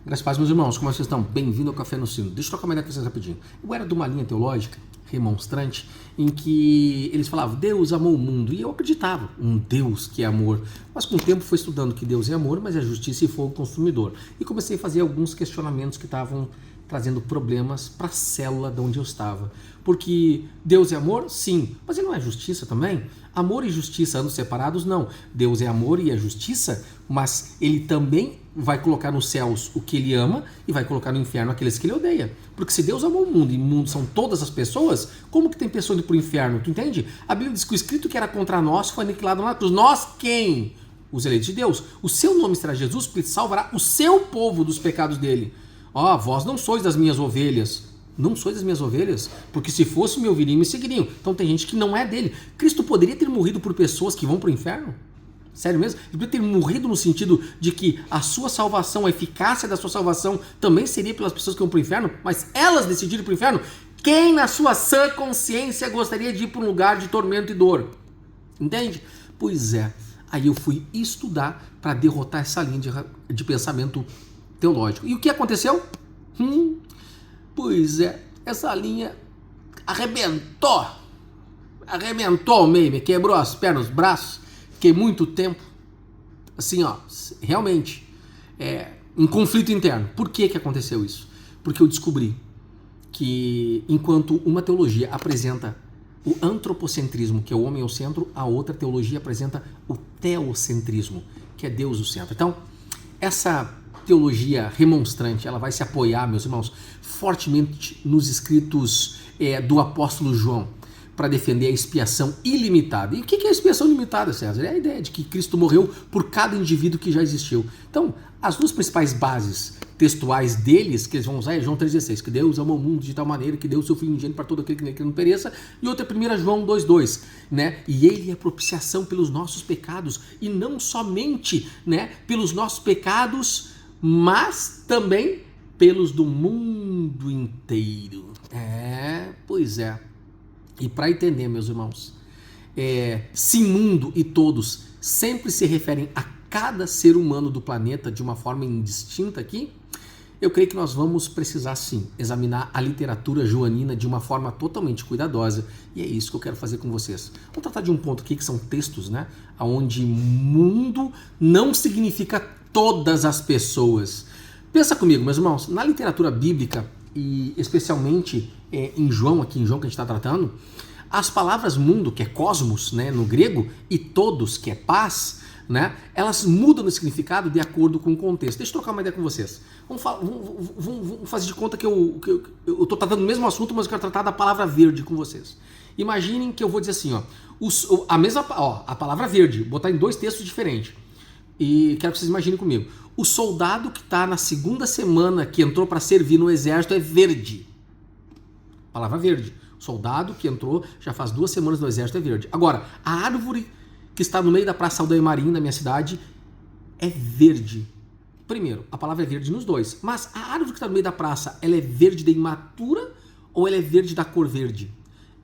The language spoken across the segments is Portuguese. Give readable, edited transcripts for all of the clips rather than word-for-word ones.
Graças a Deus, meus irmãos, como vocês estão? Bem-vindo ao Café no Sino. Deixa eu trocar uma ideia com vocês rapidinho. Eu era de uma linha teológica remonstrante em que eles falavam Deus amou o mundo, e eu acreditava um Deus que é amor, mas com o tempo fui estudando que Deus é amor, mas é justiça e fogo consumidor, e comecei a fazer alguns questionamentos que estavam trazendo problemas para a célula de onde eu estava. Porque Deus é amor? Sim. Mas ele não é justiça também? Amor e justiça andam separados? Não. Deus é amor e é justiça, mas ele também vai colocar nos céus o que ele ama e vai colocar no inferno aqueles que ele odeia. Porque se Deus amou o mundo e o mundo são todas as pessoas, como que tem pessoa indo para o inferno? Tu entende? A Bíblia diz que o escrito que era contra nós foi aniquilado na cruz. Nós quem? Os eleitos de Deus. O seu nome será Jesus, porque salvará o seu povo dos pecados dele. Ó, vós não sois das minhas ovelhas. Não sois das minhas ovelhas? Porque se fosse me ouviriam e me seguiriam. Então tem gente que não é dele. Cristo poderia ter morrido por pessoas que vão para o inferno? Sério mesmo? Ele poderia ter morrido no sentido de que a sua salvação, a eficácia da sua salvação também seria pelas pessoas que vão para o inferno, mas elas decidiram ir para o inferno? Quem na sua sã consciência gostaria de ir para um lugar de tormento e dor? Entende? Pois é. Aí eu fui estudar para derrotar essa linha de pensamento teológico. E o que aconteceu? Pois é, essa linha arrebentou ao meio, me quebrou as pernas, os braços, fiquei muito tempo, assim ó, realmente, em conflito interno. Por que aconteceu isso? Porque eu descobri que enquanto uma teologia apresenta o antropocentrismo, que é o homem ao centro, a outra teologia apresenta o teocentrismo, que é Deus o centro. Então, essa teologia remonstrante, ela vai se apoiar, meus irmãos, fortemente nos escritos do apóstolo João, para defender a expiação ilimitada. E o que é a expiação ilimitada, César? É a ideia de que Cristo morreu por cada indivíduo que já existiu. Então, as duas principais bases textuais deles, que eles vão usar, é João 3,16, que Deus amou o mundo de tal maneira que deu o seu Filho unigênito para todo aquele que nele não pereça, e outra é 1 João 2,2, né? E ele é propiciação pelos nossos pecados, e não somente, né, pelos nossos pecados, mas também pelos do mundo inteiro. Pois é. E para entender, meus irmãos, se mundo e todos sempre se referem a cada ser humano do planeta de uma forma indistinta aqui, eu creio que nós vamos precisar sim examinar a literatura joanina de uma forma totalmente cuidadosa, e é isso que eu quero fazer com vocês. Vamos tratar de um ponto aqui que são textos, né, onde mundo não significa todas as pessoas. Pensa comigo, meus irmãos, na literatura bíblica, e especialmente em João, aqui em João que a gente está tratando, as palavras mundo, que é cosmos, né, no grego, e todos, que é paz, né, elas mudam de significado de acordo com o contexto. Deixa eu trocar uma ideia com vocês. Vamos fazer de conta que eu estou tratando do mesmo assunto, mas eu quero tratar da palavra verde com vocês. Imaginem que eu vou dizer assim, a palavra verde, botar em dois textos diferentes. E quero que vocês imaginem comigo. O soldado que está na segunda semana que entrou para servir no exército é verde. Palavra verde. O soldado que entrou já faz 2 semanas no exército é verde. Agora, a árvore que está no meio da Praça Aldeia Marim, na minha cidade, é verde. Primeiro, a palavra é verde nos dois. Mas a árvore que está no meio da praça, ela é verde da imatura ou ela é verde da cor verde?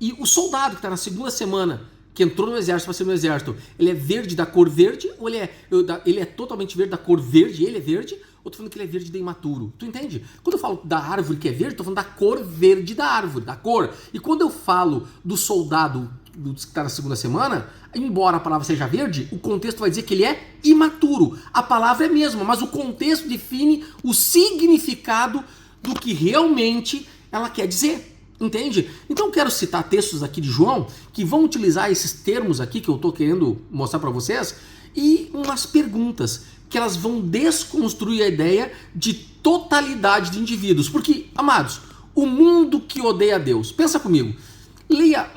E o soldado que está na segunda semana que entrou no exército para ser no exército, ele é verde da cor verde ou ele é totalmente verde da cor verde, ele é verde, ou tô falando que ele é verde de imaturo? Tu entende? Quando eu falo da árvore que é verde, tô falando da cor verde da árvore, da cor. E quando eu falo do soldado que está na segunda semana, embora a palavra seja verde, o contexto vai dizer que ele é imaturo. A palavra é a mesma, mas o contexto define o significado do que realmente ela quer dizer. Entende? Então eu quero citar textos aqui de João que vão utilizar esses termos aqui que eu estou querendo mostrar para vocês e umas perguntas que elas vão desconstruir a ideia de totalidade de indivíduos. Porque, amados, o mundo que odeia a Deus, pensa comigo, leia,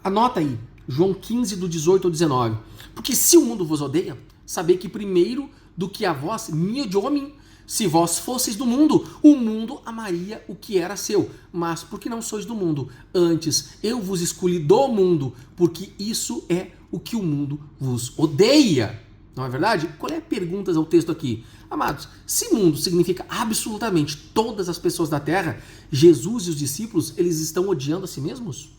anota aí, João 15 do 18 ao 19. Porque se o mundo vos odeia, sabei que primeiro do que a vós, me homem, se vós fosseis do mundo, o mundo amaria o que era seu. Mas porque não sois do mundo, antes eu vos escolhi do mundo, porque isso é o que o mundo vos odeia. Não é verdade? Qual é a pergunta ao texto aqui? Amados, se mundo significa absolutamente todas as pessoas da Terra, Jesus e os discípulos, eles estão odiando a si mesmos?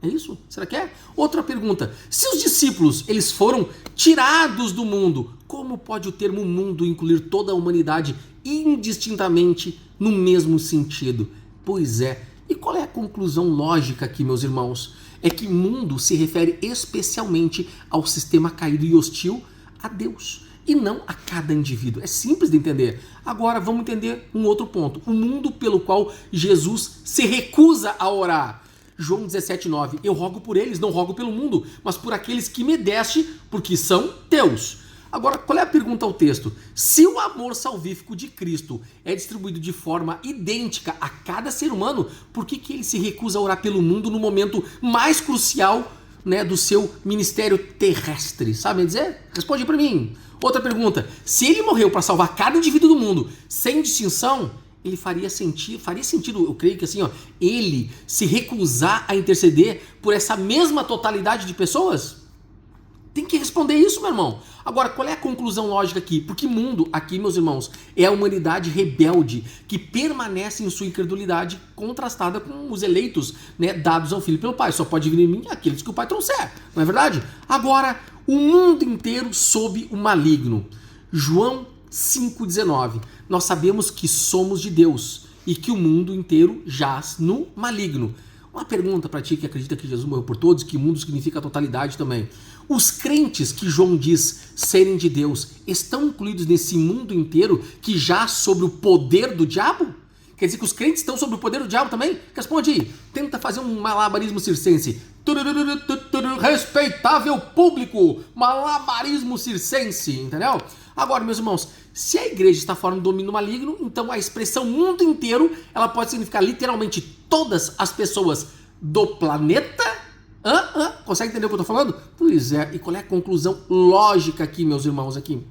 É isso? Será que é? Outra pergunta. Se os discípulos eles foram tirados do mundo, como pode o termo mundo incluir toda a humanidade indistintamente no mesmo sentido. Pois é. E qual é a conclusão lógica aqui, meus irmãos? É que mundo se refere especialmente ao sistema caído e hostil a Deus, e não a cada indivíduo. É simples de entender. Agora vamos entender um outro ponto. O mundo pelo qual Jesus se recusa a orar. João 17,9. Eu rogo por eles, não rogo pelo mundo, mas por aqueles que me deste, porque são teus. Agora, qual é a pergunta ao texto? Se o amor salvífico de Cristo é distribuído de forma idêntica a cada ser humano, por que ele se recusa a orar pelo mundo no momento mais crucial, né, do seu ministério terrestre? Sabe dizer? Responde para mim. Outra pergunta. Se ele morreu para salvar cada indivíduo do mundo, sem distinção, ele faria sentido, eu creio que assim, ó, ele se recusar a interceder por essa mesma totalidade de pessoas? Tem que responder isso, meu irmão. Agora, qual é a conclusão lógica aqui? Porque mundo, aqui, meus irmãos, é a humanidade rebelde que permanece em sua incredulidade contrastada com os eleitos, né, dados ao Filho pelo Pai. Só pode vir em mim aqueles que o Pai trouxer, não é verdade? Agora, o mundo inteiro sob o maligno. João 5,19. Nós sabemos que somos de Deus e que o mundo inteiro jaz no maligno. Uma pergunta para ti que acredita que Jesus morreu por todos, que o mundo significa a totalidade também. Os crentes que João diz serem de Deus estão incluídos nesse mundo inteiro que jaz sobre o poder do diabo? Quer dizer que os crentes estão sob o poder do diabo também? Responde aí. Tenta fazer um malabarismo circense. Respeitável público. Malabarismo circense. Entendeu? Agora, meus irmãos, se a igreja está fora do domínio maligno, então a expressão mundo inteiro, ela pode significar literalmente todas as pessoas do planeta. Consegue entender o que eu estou falando? Pois é. E qual é a conclusão lógica aqui, meus irmãos? Aqui,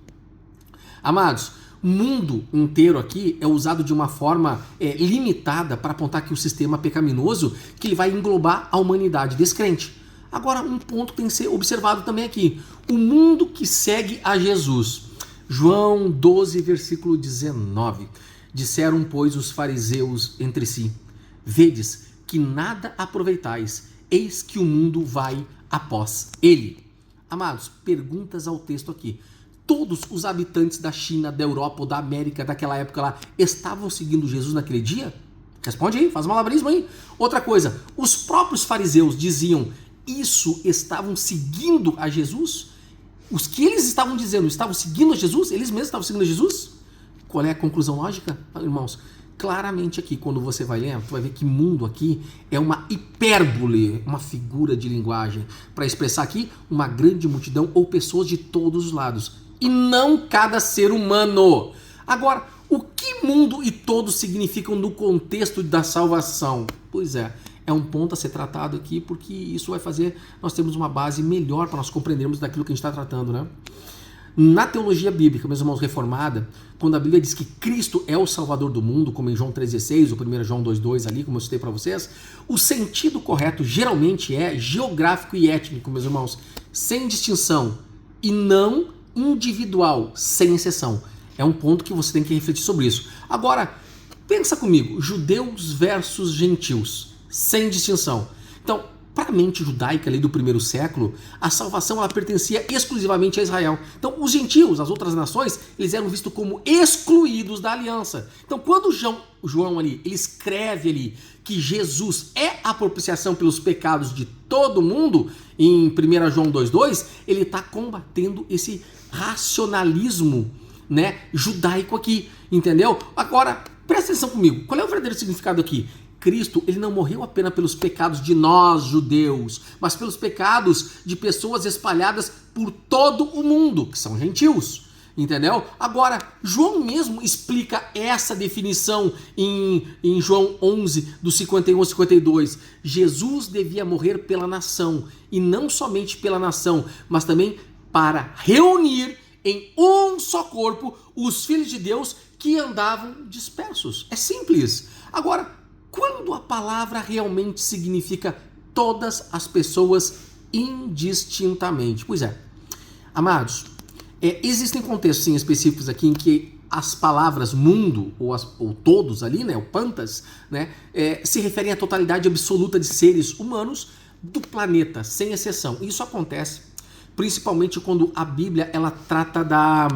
amados, mundo inteiro aqui é usado de uma forma limitada para apontar que o sistema pecaminoso que ele vai englobar a humanidade descrente. Agora, um ponto tem que ser observado também aqui. O mundo que segue a Jesus. João 12, versículo 19. Disseram, pois, os fariseus entre si: vedes que nada aproveitais, eis que o mundo vai após ele. Amados, perguntas ao texto aqui. Todos os habitantes da China, da Europa ou da América daquela época lá estavam seguindo Jesus naquele dia? Responde aí, faz malabarismo aí. Outra coisa, os próprios fariseus diziam isso, estavam seguindo a Jesus? Os que eles estavam dizendo estavam seguindo a Jesus? Eles mesmos estavam seguindo a Jesus? Qual é a conclusão lógica, irmãos? Claramente aqui, quando você vai ler, você vai ver que mundo aqui é uma hipérbole, uma figura de linguagem, para expressar aqui uma grande multidão ou pessoas de todos os lados, e não cada ser humano. Agora, o que mundo e todos significam no contexto da salvação? Pois é um ponto a ser tratado aqui, porque isso vai fazer nós termos uma base melhor para nós compreendermos daquilo que a gente está tratando, né? Na teologia bíblica, meus irmãos, reformada, quando a Bíblia diz que Cristo é o Salvador do mundo, como em João 3,16 ou 1 João 2,2 ali, como eu citei para vocês, o sentido correto geralmente é geográfico e étnico, meus irmãos, sem distinção, e não individual, sem exceção. É um ponto que você tem que refletir sobre isso. Agora, pensa comigo, judeus versus gentios, sem distinção. Então, para a mente judaica ali do primeiro século, a salvação ela pertencia exclusivamente a Israel. Então, os gentios, as outras nações, eles eram vistos como excluídos da aliança. Então, quando João ali, ele escreve ali que Jesus é a propiciação pelos pecados de todo mundo, em 1 João 2,2, ele está combatendo esse racionalismo, né, judaico aqui, entendeu? Agora, presta atenção comigo, qual é o verdadeiro significado aqui? Cristo, ele não morreu apenas pelos pecados de nós, judeus, mas pelos pecados de pessoas espalhadas por todo o mundo, que são gentios, entendeu? Agora, João mesmo explica essa definição em João 11, do 51 ao 52. Jesus devia morrer pela nação, e não somente pela nação, mas também para reunir em um só corpo os filhos de Deus que andavam dispersos. É simples. Agora, quando a palavra realmente significa todas as pessoas indistintamente? Pois é, amados, existem contextos sim, específicos aqui em que as palavras mundo, ou todos ali, né, o pantas, né, se referem à totalidade absoluta de seres humanos do planeta, sem exceção. Isso acontece principalmente quando a Bíblia ela trata da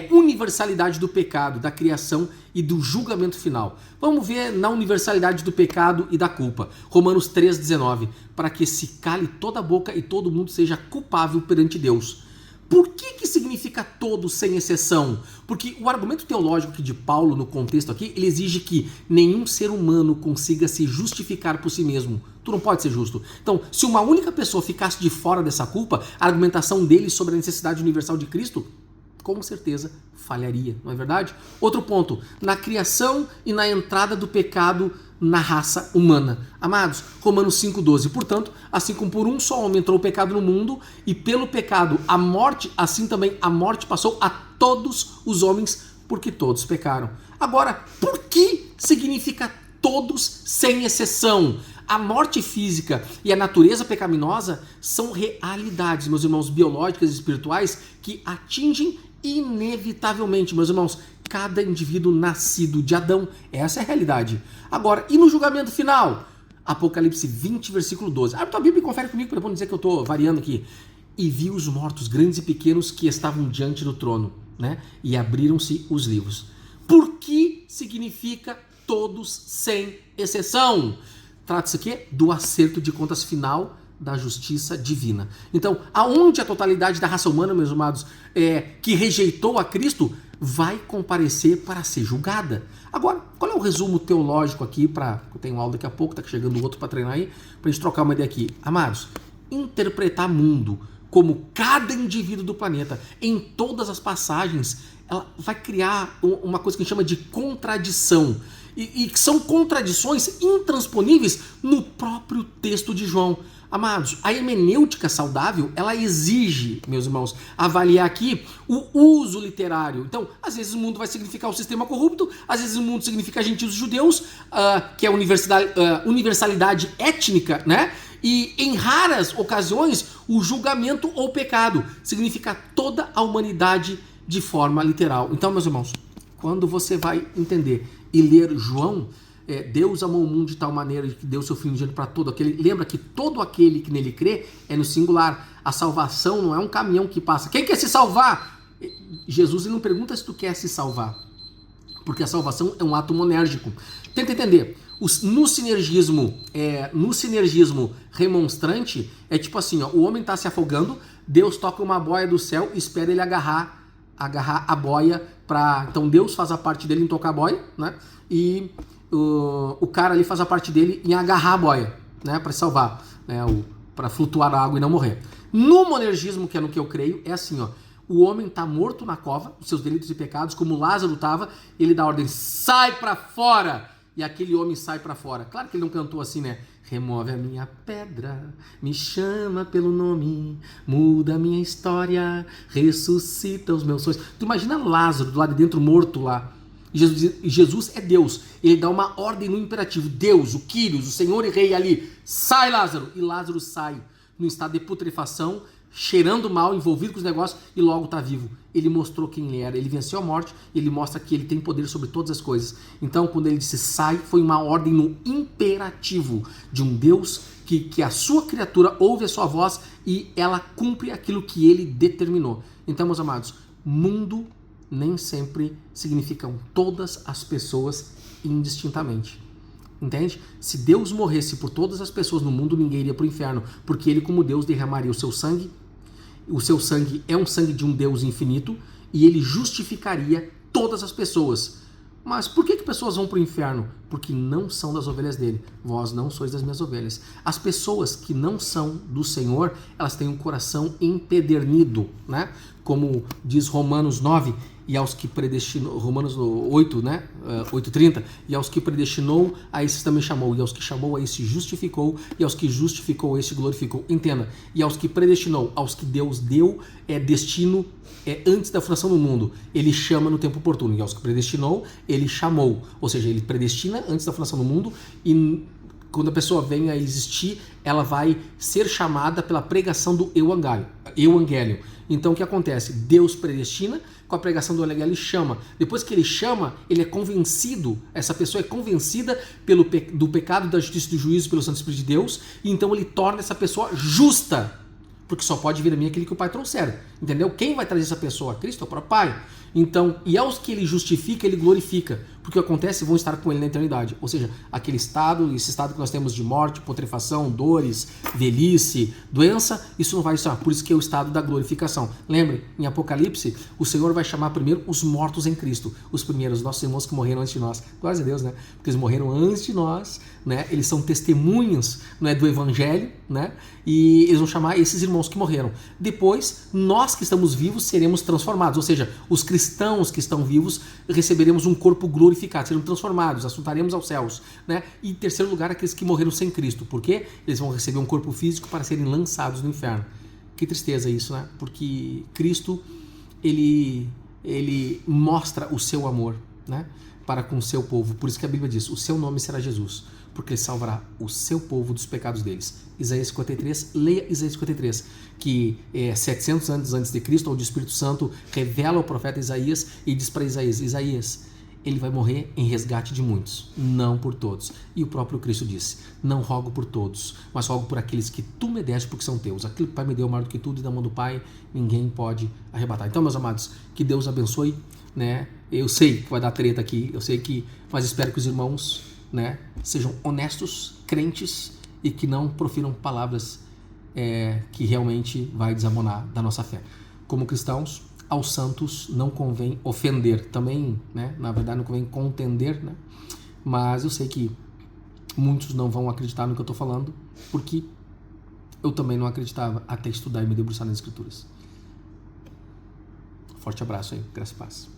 universalidade do pecado, da criação e do julgamento final. Vamos ver na universalidade do pecado e da culpa. Romanos 3,19, para que se cale toda a boca e todo mundo seja culpável perante Deus. Por que significa todos sem exceção? Porque o argumento teológico aqui de Paulo, no contexto aqui, ele exige que nenhum ser humano consiga se justificar por si mesmo. Tu não pode ser justo. Então, se uma única pessoa ficasse de fora dessa culpa, a argumentação dele sobre a necessidade universal de Cristo, com certeza falharia, não é verdade? Outro ponto, na criação e na entrada do pecado na raça humana. Amados, Romanos 5,12. Portanto, assim como por um só homem entrou o pecado no mundo, e pelo pecado a morte, assim também a morte passou a todos os homens, porque todos pecaram. Agora, por que significa todos sem exceção? A morte física e a natureza pecaminosa são realidades, meus irmãos, biológicas e espirituais que atingem inevitavelmente, meus irmãos, cada indivíduo nascido de Adão. Essa é a realidade. Agora, e no julgamento final? Apocalipse 20, versículo 12. Abre tua Bíblia e confere comigo para não dizer que eu estou variando aqui. E vi os mortos, grandes e pequenos, que estavam diante do trono, né? E abriram-se os livros. Por que significa todos sem exceção? Trata-se aqui do acerto de contas final da justiça divina. Então, aonde a totalidade da raça humana, meus amados, que rejeitou a Cristo, vai comparecer para ser julgada. Agora, qual é o resumo teológico aqui para... Eu tenho aula daqui a pouco, tá chegando outro para treinar aí, para a gente trocar uma ideia aqui. Amados, interpretar mundo como cada indivíduo do planeta, em todas as passagens, ela vai criar uma coisa que a gente chama de contradição. E que são contradições intransponíveis no próprio texto de João. Amados, a hermenêutica saudável, ela exige, meus irmãos, avaliar aqui o uso literário. Então, às vezes o mundo vai significar o sistema corrupto, às vezes o mundo significa gentios e judeus, que é a universalidade étnica, né? E em raras ocasiões, o julgamento ou pecado significa toda a humanidade de forma literal. Então, meus irmãos, quando você vai entender e ler João, Deus amou o mundo de tal maneira que deu seu filho unigênito para todo aquele. Lembra que todo aquele que nele crê é no singular. A salvação não é um caminhão que passa. Quem quer se salvar? Jesus ele não pergunta se tu quer se salvar, porque a salvação é um ato monérgico. Tenta entender. No sinergismo remonstrante, é tipo assim, ó, o homem está se afogando, Deus toca uma boia do céu e espera ele agarrar a boia para... Então Deus faz a parte dele em tocar a boia, né? E o cara ali faz a parte dele em agarrar a boia, né? Para salvar, né? Para flutuar a água e não morrer. No monergismo, que é no que eu creio, é assim, ó. O homem está morto na cova, os seus delitos e pecados, como Lázaro estava, ele dá a ordem, sai para fora! E aquele homem sai para fora. Claro que ele não cantou assim, né? Remove a minha pedra, me chama pelo nome, muda a minha história, ressuscita os meus sonhos. Tu imagina Lázaro do lado de dentro morto lá. Jesus é Deus. Ele dá uma ordem no imperativo. Deus, o Kyrios, o Senhor e Rei ali. Sai, Lázaro! E Lázaro sai no estado de putrefação, cheirando mal, envolvido com os negócios, e logo está vivo. Ele mostrou quem ele era, ele venceu a morte, ele mostra que ele tem poder sobre todas as coisas. Então, quando ele disse sai, foi uma ordem no imperativo de um Deus que a sua criatura ouve a sua voz e ela cumpre aquilo que ele determinou. Então, meus amados, mundo nem sempre significam todas as pessoas indistintamente. Entende? Se Deus morresse por todas as pessoas no mundo, ninguém iria para o inferno, porque ele, como Deus, derramaria o seu sangue. O seu sangue é um sangue de um Deus infinito e ele justificaria todas as pessoas. Mas por que pessoas vão para o inferno? Porque não são das ovelhas dele. Vós não sois das minhas ovelhas. As pessoas que não são do Senhor, elas têm um coração empedernido, né? Como diz Romanos 9, e aos que predestinou, Romanos 8, né? 8:30, e aos que predestinou, a esses também chamou, e aos que chamou, a esses justificou, e aos que justificou, a esses glorificou. Entenda, e aos que predestinou, aos que Deus deu destino antes da fundação do mundo, ele chama no tempo oportuno, e aos que predestinou, ele chamou, ou seja, ele predestina antes da fundação do mundo, e quando a pessoa vem a existir, ela vai ser chamada pela pregação do euangelion. Então o que acontece? Deus predestina, com a pregação do evangelho ele chama. Depois que ele chama, ele é convencido, essa pessoa é convencida do pecado, da justiça e do juízo pelo Santo Espírito de Deus, e então ele torna essa pessoa justa. porque só pode vir a mim aquele que o Pai trouxer, entendeu? Quem vai trazer essa pessoa a Cristo é o próprio Pai. Então, e aos que ele justifica, ele glorifica, porque o que acontece, vão estar com ele na eternidade. Ou seja, aquele estado, esse estado que nós temos de morte, putrefação, dores, velhice, doença, isso não vai estar. Por isso que é o estado da glorificação. Lembre, em Apocalipse, o Senhor vai chamar primeiro os mortos em Cristo, os primeiros, nossos irmãos que morreram antes de nós. Glória a Deus, né? Porque eles morreram antes de nós, né? Eles são testemunhas, né, do Evangelho, né? E eles vão chamar esses irmãos que morreram. Depois, nós que estamos vivos seremos transformados, ou seja, os cristãos que estão vivos receberemos um corpo glorificado, seremos transformados, assuntaremos aos céus, né? E em terceiro lugar, aqueles que morreram sem Cristo, porque eles vão receber um corpo físico para serem lançados no inferno. Que tristeza isso, né? Porque Cristo, ele mostra o seu amor, né, para com o seu povo. Por isso que a Bíblia diz, o seu nome será Jesus, porque ele salvará o seu povo dos pecados deles. Isaías 53, leia Isaías 53, que 700 anos antes de Cristo, onde o Espírito Santo revela ao profeta Isaías e diz para Isaías, Isaías, ele vai morrer em resgate de muitos, não por todos. E o próprio Cristo disse, não rogo por todos, mas rogo por aqueles que tu me deste porque são teus. Aquilo que o Pai me deu maior do que tudo, e da mão do Pai ninguém pode arrebatar. Então, meus amados, que Deus abençoe, né? Eu sei que vai dar treta aqui, eu sei que, mas espero que os irmãos, né, sejam honestos, crentes e que não profiram palavras que realmente vai desabonar da nossa fé. Como cristãos, aos santos não convém ofender, também, né, na verdade não convém contender, né, mas eu sei que muitos não vão acreditar no que eu estou falando, porque eu também não acreditava até estudar e me debruçar nas Escrituras. Forte abraço aí, graça e paz.